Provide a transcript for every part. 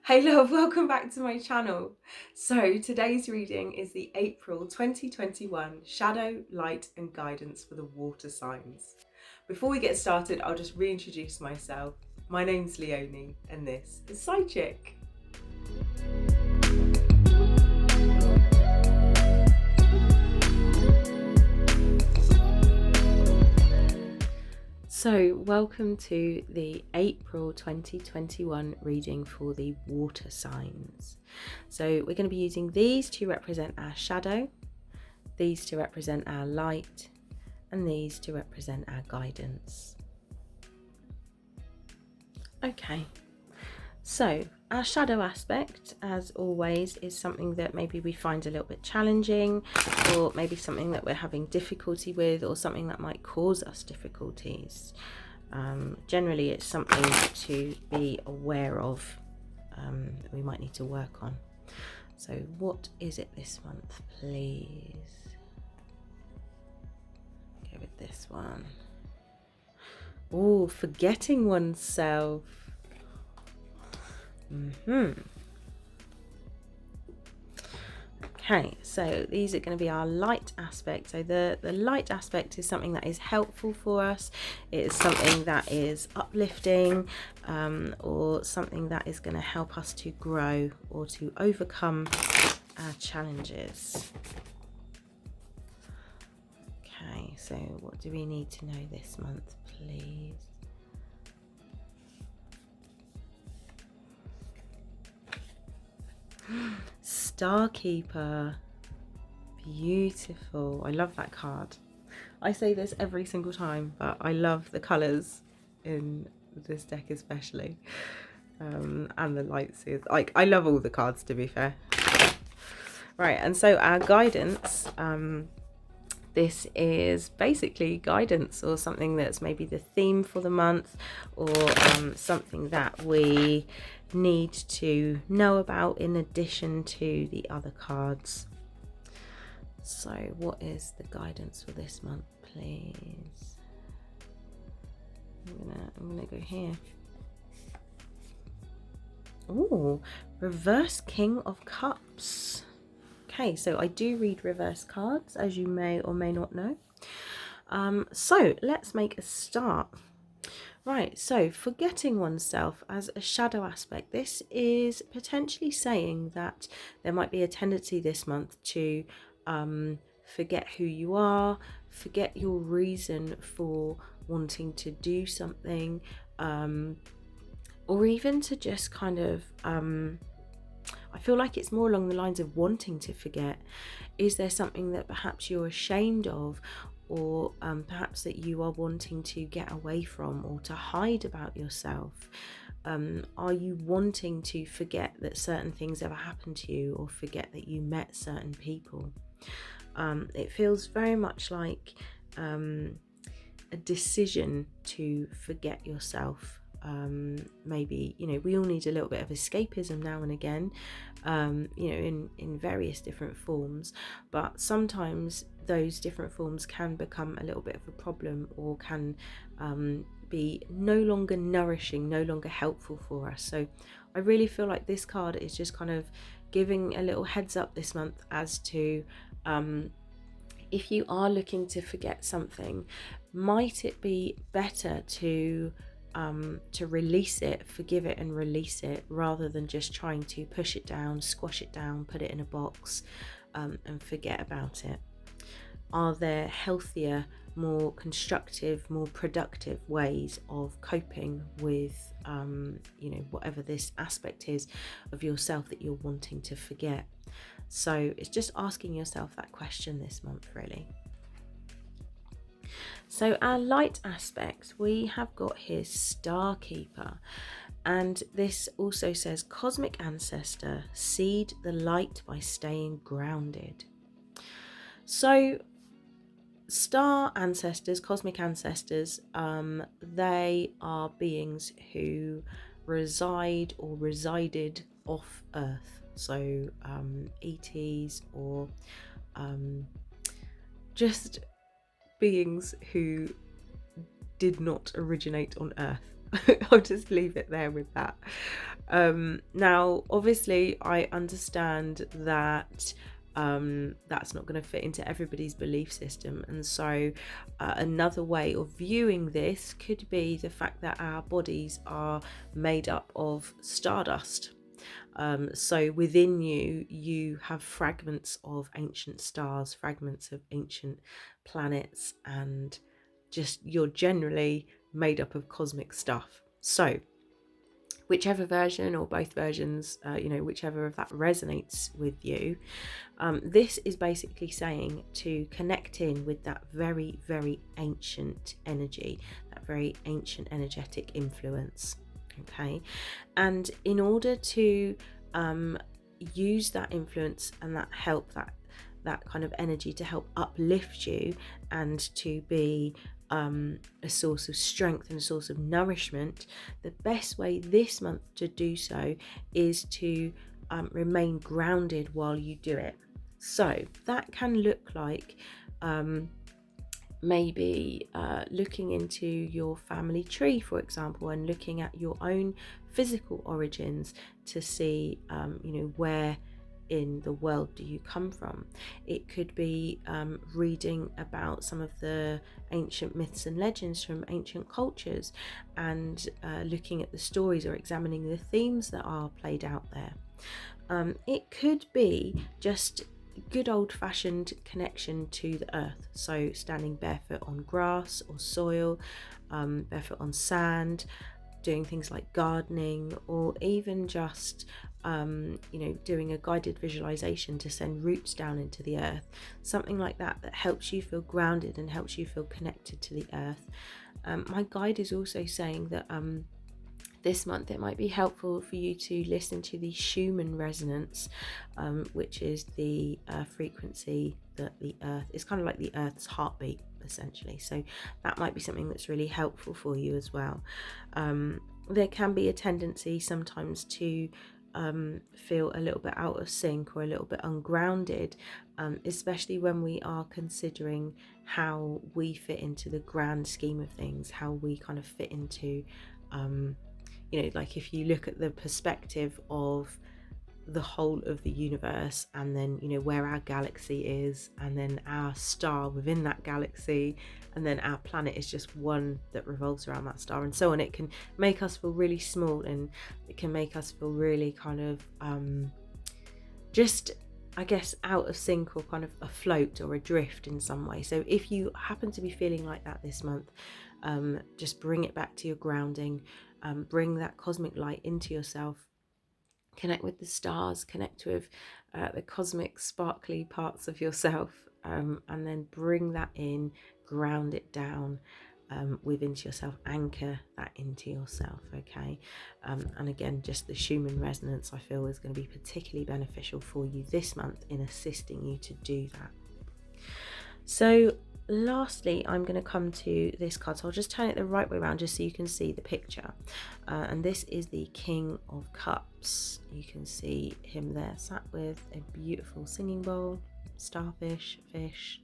Hey love, welcome back to my channel. So today's reading is the April 2021 Shadow, Light and Guidance for the Water Signs. Before we get started, I'll just reintroduce myself. My name's Leonie and this is Side Chick. So welcome to the April 2021 reading for the water signs. So we're going to be using these to represent our shadow, these to represent our light, and these to represent our guidance. Okay, so our shadow aspect, as always, is something that maybe we find a little bit challenging, or maybe something that we're having difficulty with, or something that might cause us difficulties. Generally, it's something to be aware of that we might need to work on. So what is it this month, please? Go with this one. Oh, forgetting oneself. Okay, so these are going to be our light aspect. So the light aspect is something that is helpful for us. It is something that is uplifting, or something that is going to help us to grow or to overcome our challenges. Okay, so what do we need to know this month, please? Starkeeper. Beautiful. I love that card. I say this every single time, but I love the colours in this deck especially, and the lights. Like, I love all the cards, to be fair. Right, and so our guidance, this is basically guidance, or something that's maybe the theme for the month, or something that we need to know about in addition to the other cards. So what is the guidance for this month, please? I'm gonna go here. Oh, reverse King of Cups. Okay, so I do read reverse cards, as you may or may not know. So let's make a start. Right, so forgetting oneself as a shadow aspect. This is potentially saying that there might be a tendency this month to forget who you are, forget your reason for wanting to do something, or even to just kind of, I feel like it's more along the lines of wanting to forget. Is there something that perhaps you're ashamed of, or perhaps that you are wanting to get away from or to hide about yourself? Are you wanting to forget that certain things ever happened to you, or forget that you met certain people? It feels very much like a decision to forget yourself. Maybe, we all need a little bit of escapism now and again, in various different forms, but sometimes those different forms can become a little bit of a problem, or can be no longer nourishing, no longer helpful for us. So I really feel like this card is just kind of giving a little heads up this month as to if you are looking to forget something, might it be better to release it, forgive it and release it, rather than just trying to push it down, squash it down, put it in a box, and forget about it? Are there healthier, more constructive, more productive ways of coping with whatever this aspect is of yourself that you're wanting to forget? So it's just asking yourself that question this month, really. So our light aspect, we have got here Starkeeper, and this also says cosmic ancestor, seed the light by staying grounded. So star ancestors, cosmic ancestors, they are beings who reside or resided off Earth. So ETs, or just beings who did not originate on Earth. I'll just leave it there with that. Now, obviously, I understand that that's not going to fit into everybody's belief system. And so, another way of viewing this could be the fact that our bodies are made up of stardust. So within you, you have fragments of ancient stars, fragments of ancient planets, and just you're generally made up of cosmic stuff. So whichever version or both versions, whichever of that resonates with you, this is basically saying to connect in with that very, very ancient energy, that very ancient energetic influence. Okay, and in order to use that influence and that help, that kind of energy to help uplift you and to be a source of strength and a source of nourishment, the best way this month to do so is to remain grounded while you do it. So that can look like maybe looking into your family tree, for example, and looking at your own physical origins to see where in the world do you come from. It could be reading about some of the ancient myths and legends from ancient cultures and looking at the stories or examining the themes that are played out there. It could be just good old-fashioned connection to the earth, so standing barefoot on grass or soil, barefoot on sand, doing things like gardening, or even just doing a guided visualization to send roots down into the earth, something like that helps you feel grounded and helps you feel connected to the earth. My guide is also saying that this month it might be helpful for you to listen to the Schumann resonance, which is the frequency that the earth is kind of like the earth's heartbeat essentially. So that might be something that's really helpful for you as well. There can be a tendency sometimes to feel a little bit out of sync or a little bit ungrounded, especially when we are considering how we fit into the grand scheme of things, how we kind of fit into like if you look at the perspective of the whole of the universe, and then where our galaxy is, and then our star within that galaxy, and then our planet is just one that revolves around that star, and so on. It can make us feel really small, and it can make us feel really kind of just, I guess, out of sync or kind of afloat or adrift in some way. So if you happen to be feeling like that this month, just bring it back to your grounding, bring that cosmic light into yourself, connect with the stars, connect with the cosmic sparkly parts of yourself, and then bring that in, ground it down within yourself, anchor that into yourself. Okay, and again, just the Schumann resonance I feel is going to be particularly beneficial for you this month in assisting you to do that. So lastly, I'm going to come to this card, so I'll just turn it the right way around just so you can see the picture, and this is the King of Cups. You can see him there sat with a beautiful singing bowl, starfish, fish.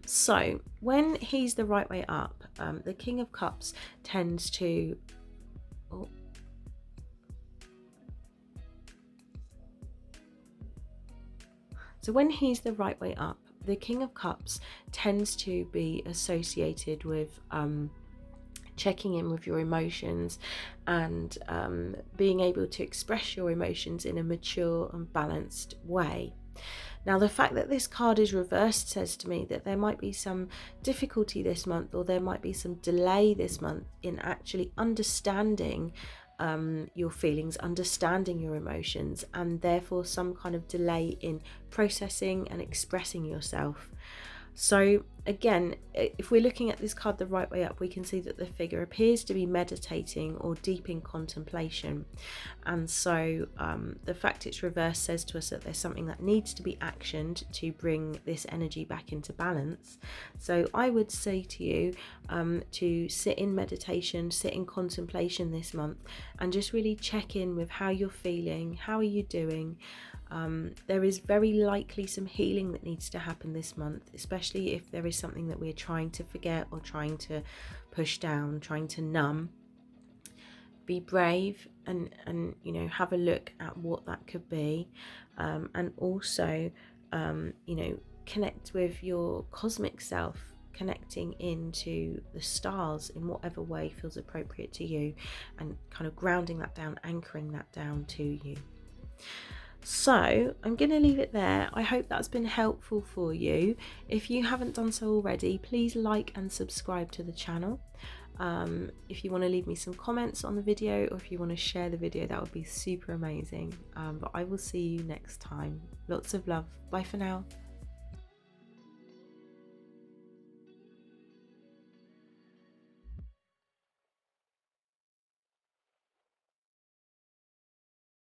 So when he's the right way up, the King of Cups tends to So when he's the right way up, the King of Cups tends to be associated with checking in with your emotions and being able to express your emotions in a mature and balanced way. Now, the fact that this card is reversed says to me that there might be some difficulty this month, or there might be some delay this month in actually understanding your feelings, understanding your emotions, and therefore some kind of delay in processing and expressing yourself. So again, if we're looking at this card the right way up, we can see that the figure appears to be meditating or deep in contemplation. And so the fact it's reversed says to us that there's something that needs to be actioned to bring this energy back into balance. So I would say to you to sit in meditation, sit in contemplation this month, and just really check in with how you're feeling, how are you doing. There is very likely some healing that needs to happen this month, especially if there is something that we're trying to forget or trying to push down, trying to numb. Be brave and you know, have a look at what that could be, and also you know, connect with your cosmic self, connecting into the stars in whatever way feels appropriate to you, and kind of grounding that down, anchoring that down to you. So I'm going to leave it there. I hope that's been helpful for you. If you haven't done so already, please like and subscribe to the channel. If you want to leave me some comments on the video, or if you want to share the video, that would be super amazing. But I will see you next time. Lots of love. Bye for now.